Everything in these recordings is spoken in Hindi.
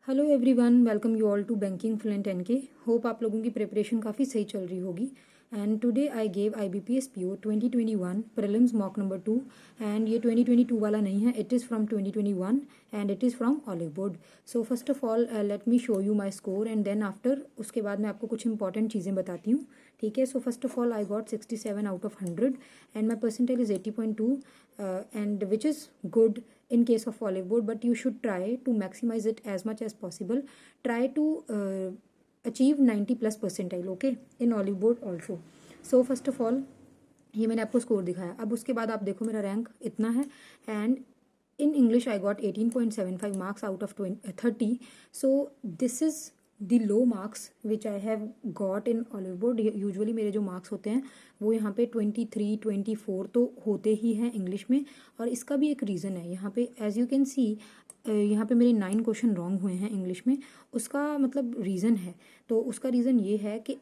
Hello everyone, welcome you all to banking fluent NK. Hope आप लोगों की प्रिपरेशन काफ़ी सही चल रही होगी। And today I gave IBPS PO 2021 prelims mock number 2। And ये 2022 वाला नहीं है, it is from 2021 and it is from Oliveboard. So first of all let me show you my score and then after उसके बाद मैं आपको कुछ इंपॉर्टेंट चीज़ें बताती हूँ। ठीक है, सो first of all I got 67 out of 100 and my percentage is 80.2 and which is good in case of olive board, but you should try to maximize it as much as possible. Try to achieve 90 plus percentile, okay, in olive board also. So first of all, ये मैंने आपको स्कोर दिखाया। अब उसके बाद आप देखो मेरा रैंक इतना है and in English I got 18.75 marks out of 30. So this is the low marks which I have got in olive board. Usually मेरे जो मार्क्स होते हैं वो यहाँ पे 23 24 तो होते ही हैं इंग्लिश में। और इसका भी एक रीज़न है, यहाँ पे एज यू कैन सी यहाँ पे मेरे 9 क्वेश्चन रॉन्ग हुए हैं इंग्लिश में। उसका मतलब रीज़न है, तो उसका रीज़न ये है कि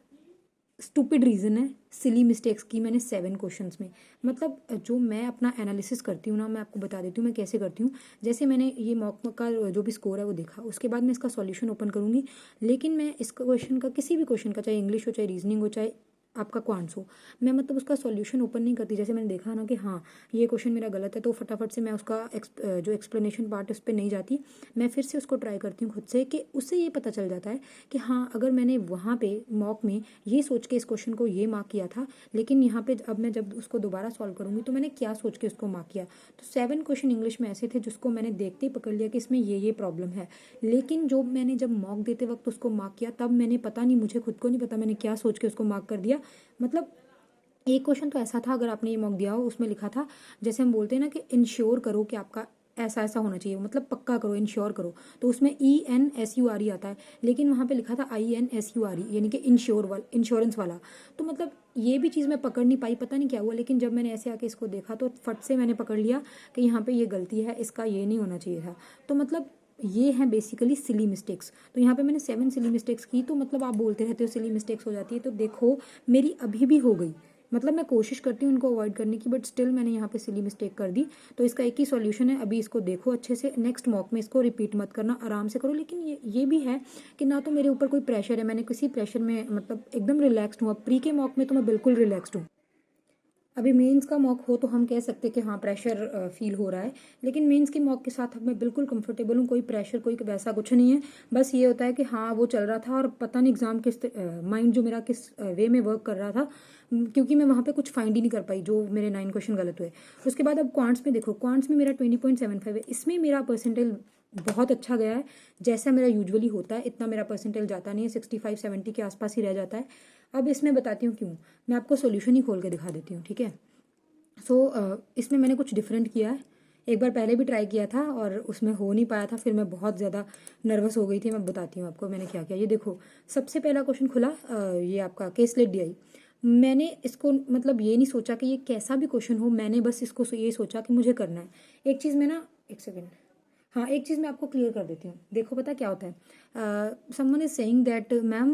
स्टूपिड रीज़न है, सिली मिस्टेक्स की मैंने 7 क्वेश्चंस में। मतलब जो मैं अपना एनालिसिस करती हूँ ना, मैं आपको बता देती हूँ मैं कैसे करती हूँ। जैसे मैंने ये मॉक का जो भी स्कोर है वो देखा, उसके बाद मैं इसका सॉल्यूशन ओपन करूँगी। लेकिन मैं इस क्वेश्चन का, किसी भी क्वेश्चन का, चाहे इंग्लिश हो चाहे रीजनिंग हो चाहे आपका क्वांट्स हो, मैं मतलब उसका सॉल्यूशन ओपन नहीं करती। जैसे मैंने देखा ना कि हाँ ये क्वेश्चन मेरा गलत है, तो फटाफट से मैं उसका जो एक्सप्लेनेशन पार्ट उस पर नहीं जाती, मैं फिर से उसको ट्राई करती हूँ खुद से, कि उससे ये पता चल जाता है कि हाँ अगर मैंने वहाँ पे मॉक में ये सोच के इस क्वेश्चन को ये मार्क किया था, लेकिन यहाँ पे अब मैं जब उसको दोबारा सॉल्व करूँगी तो मैंने क्या सोच के उसको मार्क किया। तो 7 क्वेश्चन इंग्लिश में ऐसे थे जिसको मैंने देखते ही पकड़ लिया कि इसमें ये प्रॉब्लम है। लेकिन जो मैंने जब मॉक देते वक्त उसको मार्क किया, तब मैंने पता नहीं, मुझे खुद को नहीं पता मैंने क्या सोच के उसको मार्क कर दिया। मतलब एक क्वेश्चन तो ऐसा था, अगर आपने ये मॉक दिया हो, उसमें लिखा था, जैसे हम बोलते हैं ना कि इंश्योर करो कि आपका ऐसा ऐसा होना चाहिए, मतलब पक्का करो, इंश्योर करो, तो उसमें ENSURE आता है, लेकिन वहाँ पे लिखा था INSURE, यानी कि इंश्योरेंस वाला। तो मतलब ये भी चीज़ मैं पकड़ नहीं पाई, पता नहीं क्या हुआ। लेकिन जब मैंने ऐसे आके इसको देखा तो फट से मैंने पकड़ लिया कि यहाँ पे ये गलती है, इसका ये नहीं होना चाहिए था। तो मतलब ये हैं बेसिकली सिली मिस्टेक्स। तो यहाँ पे मैंने 7 सिली मिस्टेक्स की। तो मतलब आप बोलते रहते हो सिली मिस्टेक्स हो जाती है, तो देखो मेरी अभी भी हो गई। मतलब मैं कोशिश करती हूँ उनको अवॉइड करने की, बट स्टिल मैंने यहाँ पे सिली मिस्टेक कर दी। तो इसका एक ही सॉल्यूशन है, अभी इसको देखो अच्छे से, नेक्स्ट मॉक में इसको रिपीट मत करना, आराम से करो। लेकिन ये भी है कि ना तो मेरे ऊपर कोई प्रेशर है, मैंने किसी प्रेशर में मतलब एकदम रिलैक्सड हूँ। प्री के मॉक में तो मैं बिल्कुल रिलैक्सड हूँ। अभी मेंस का मॉक हो तो हम कह सकते हैं कि हाँ प्रेशर फील हो रहा है, लेकिन मेंस के मॉक के साथ अब मैं बिल्कुल कंफर्टेबल हूँ। कोई प्रेशर, कोई वैसा कुछ नहीं है। बस ये होता है कि हाँ वो चल रहा था और पता नहीं एग्जाम किस माइंड जो मेरा किस वे में वर्क कर रहा था, क्योंकि मैं वहाँ पे कुछ फाइंड ही नहीं कर पाई जो मेरे 9 क्वेश्चन गलत हुए। उसके बाद अब क्वांट्स में देखो, क्वांट्स में मेरा 20.75 है। इसमें मेरा परसेंटेज बहुत अच्छा गया है, जैसा मेरा यूजुअली होता है। इतना मेरा परसेंटेज जाता नहीं है, 65-70 के आसपास ही रह जाता है। अब इसमें बताती हूँ क्यों, मैं आपको सोल्यूशन ही खोल के दिखा देती हूँ, ठीक है। इसमें मैंने कुछ डिफरेंट किया है। एक बार पहले भी ट्राई किया था और उसमें हो नहीं पाया था, फिर मैं बहुत ज़्यादा नर्वस हो गई थी। मैं बताती हूँ आपको मैंने क्या किया। ये देखो, सबसे पहला क्वेश्चन खुला, ये आपका केसलेट DI। मैंने इसको मतलब ये नहीं सोचा कि ये कैसा भी क्वेश्चन हो, मैंने बस इसको ये सोचा कि मुझे करना है। एक चीज़ मैं ना, एक सेकेंड, हाँ एक चीज़ मैं आपको क्लियर कर देती हूँ। देखो पता क्या होता है, someone is saying that ma'am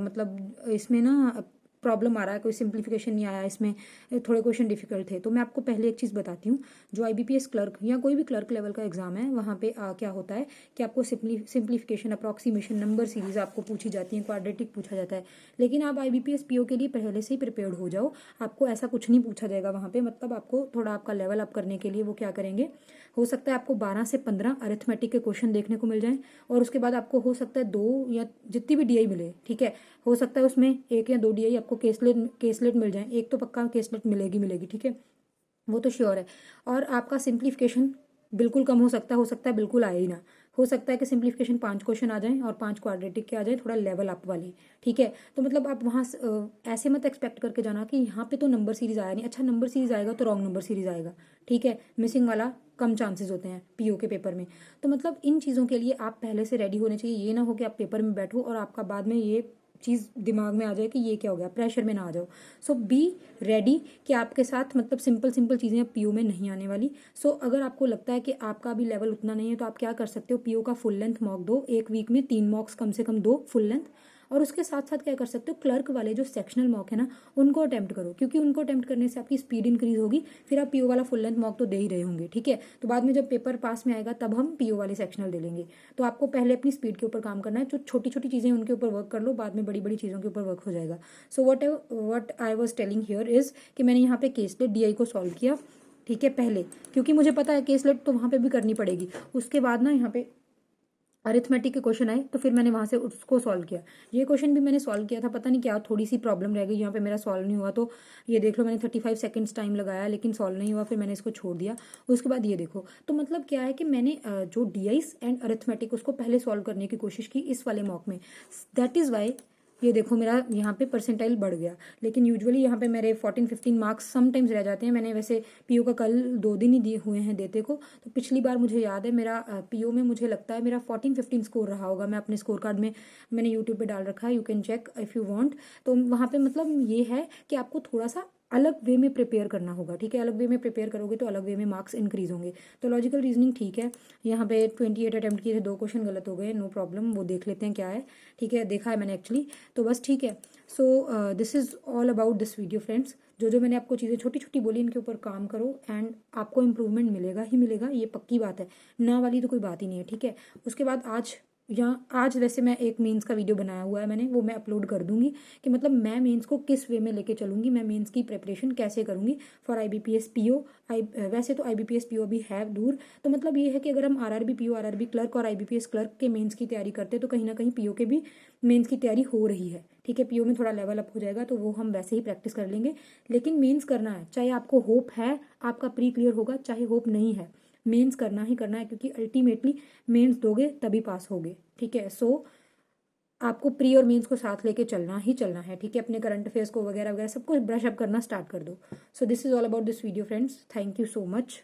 मतलब इसमें ना प्रॉब्लम आ रहा है, कोई सिंप्लीफिकेशन नहीं आया इसमें, थोड़े क्वेश्चन डिफिकल्ट थे। तो मैं आपको पहले एक चीज़ बताती हूँ, जो IBPS क्लर्क या कोई भी क्लर्क लेवल का एग्जाम है, वहाँ पे क्या होता है कि आपको सिंप्लीफिकेशन, अप्रॉक्सीमेशन, नंबर सीरीज आपको पूछी जाती है, क्वाड्रेटिक पूछा जाता है। लेकिन आप IBPS PO के लिए पहले से ही प्रिपेयर्ड हो जाओ, आपको ऐसा कुछ नहीं पूछा जाएगा वहाँ पे। मतलब आपको थोड़ा आपका लेवल अप करने के लिए वो क्या करेंगे, हो सकता है आपको 12 से 15 अरिथमेटिक के क्वेश्चन देखने को मिल जाएं, और उसके बाद आपको हो सकता है 2 या जितनी भी DI मिले, ठीक है, हो सकता है उसमें 1 या 2 DI आपको केसलेट मिल जाए। एक तो पक्का केसलेट मिलेगी, ठीक है, वो तो श्योर है। और आपका सिंप्लीफिकेशन बिल्कुल कम हो सकता है बिल्कुल आए ही ना। हो सकता है कि सिंप्लीफिकेशन 5 क्वेश्चन आ जाएं और 5 क्वाड्रेटिक के आ जाए, थोड़ा लेवल अप वाले, ठीक है। तो मतलब आप वहाँ ऐसे मत एक्सपेक्ट करके जाना कि यहाँ पे तो नंबर सीरीज आया नहीं। अच्छा नंबर सीरीज आएगा तो रॉन्ग नंबर सीरीज आएगा, ठीक है, मिसिंग वाला कम चांसेस होते हैं PO के पेपर में। तो मतलब इन चीज़ों के लिए आप पहले से रेडी होने चाहिए। ये ना हो कि आप पेपर में बैठो और आपका बाद में ये चीज़ दिमाग में आ जाए कि ये क्या हो गया, प्रेशर में ना आ जाओ। सो बी रेडी कि आपके साथ मतलब सिंपल सिंपल चीज़ें PO में नहीं आने वाली। सो अगर आपको लगता है कि आपका भी लेवल उतना नहीं है, तो आप क्या कर सकते हो, PO का फुल लेंथ मॉक दो। एक वीक में 3 मॉक्स कम से कम दो फुल लेंथ, और उसके साथ साथ क्या कर सकते हो, क्लर्क वाले जो सेक्शनल मॉक है ना उनको अटेम्प्ट करो, क्योंकि उनको अटेम्प्ट करने से आपकी स्पीड इंक्रीज होगी, फिर आप पीओ वाला फुल लेंथ मॉक तो दे ही रहे होंगे, ठीक है। तो बाद में जब पेपर पास में आएगा तब हम पीओ वाले सेक्शनल दे लेंगे। तो आपको पहले अपनी स्पीड के ऊपर काम करना है, जो छोटी छोटी चीज़ें उनके ऊपर वर्क कर लो, बाद में बड़ी बड़ी चीज़ों के ऊपर वर्क हो जाएगा। So what I was telling here is कि मैंने यहाँ पे केसलेट डीआई को सॉल्व किया, ठीक है, पहले, क्योंकि मुझे पता है केसलेट तो वहाँ पे भी करनी पड़ेगी। उसके बाद ना यहाँ पे अरिथमेटिक के क्वेश्चन आए तो फिर मैंने वहाँ से उसको सॉल्व किया। ये क्वेश्चन भी मैंने सॉल्व किया था, पता नहीं क्या थोड़ी सी प्रॉब्लम रह गई यहाँ पे मेरा सॉल्व नहीं हुआ, तो ये देख लो मैंने 35 सेकंड्स टाइम लगाया लेकिन सॉल्व नहीं हुआ, फिर मैंने इसको छोड़ दिया। उसके बाद ये देखो, तो मतलब क्या है कि मैंने जो डीआईस एंड अरिथमेटिक उसको पहले सॉल्व करने की कोशिश की इस वाले मॉक में। दैट इज़ वाई ये देखो मेरा यहाँ पे परसेंटाइल बढ़ गया। लेकिन यूजुअली यहाँ पे मेरे 14-15 मार्क्स समटाइम्स रह जाते हैं। मैंने वैसे पीओ का कल 2 दिन ही दिए हुए हैं देते को, तो पिछली बार मुझे याद है मेरा पीओ में मुझे लगता है मेरा 14-15 स्कोर रहा होगा। मैं अपने स्कोर कार्ड में मैंने यूट्यूब पे डाल रखा है, you can check if you want. तो वहाँ पे मतलब ये है कि आपको थोड़ा सा अलग वे में प्रिपेयर करना होगा, ठीक है। अलग वे में प्रिपेयर करोगे तो अलग वे में मार्क्स इंक्रीज होंगे। तो लॉजिकल रीजनिंग ठीक है, यहाँ पे 28 अटेम्प्ट किए थे, 2 क्वेश्चन गलत हो गए, नो प्रॉब्लम, वो देख लेते हैं क्या है, ठीक है, देखा है मैंने एक्चुअली, तो बस ठीक है। So this is all about this video friends. जो मैंने आपको चीज़ें छोटी छोटी बोली इनके ऊपर काम करो एंड आपको इम्प्रूवमेंट मिलेगा ही मिलेगा, ये पक्की बात है, ना वाली तो कोई बात ही नहीं है, ठीक है। उसके बाद आज वैसे मैं एक मेंस का वीडियो बनाया हुआ है मैंने, वो मैं अपलोड कर दूंगी कि मतलब मैं मेंस को किस वे में लेके चलूंगी, मैं मेंस की प्रिपरेशन कैसे करूंगी फॉर आईबीपीएस पीओ। वैसे तो आईबीपीएस पीओ भी है दूर, तो मतलब ये है कि अगर हम आरआरबी पीओ, आरआरबी क्लर्क और आईबीपीएस क्लर्क के मेंस की तैयारी करते तो कहीं ना कहीं पीओ के भी मेंस की तैयारी हो रही है, ठीक है। पीओ में थोड़ा लेवल अप हो जाएगा तो वो हम वैसे ही प्रैक्टिस कर लेंगे, लेकिन मेंस करना है, चाहे आपको होप है आपका प्री क्लियर होगा, चाहे होप नहीं है, मेंस करना ही करना है, क्योंकि अल्टीमेटली मेंस दोगे तभी पास होगे, ठीक है। सो आपको प्री और मेंस को साथ लेके चलना ही चलना है, ठीक है। अपने करंट अफेयर्स को वगैरह वगैरह सब कुछ ब्रश अप करना स्टार्ट कर दो। So this is all about this video friends, thank you so much.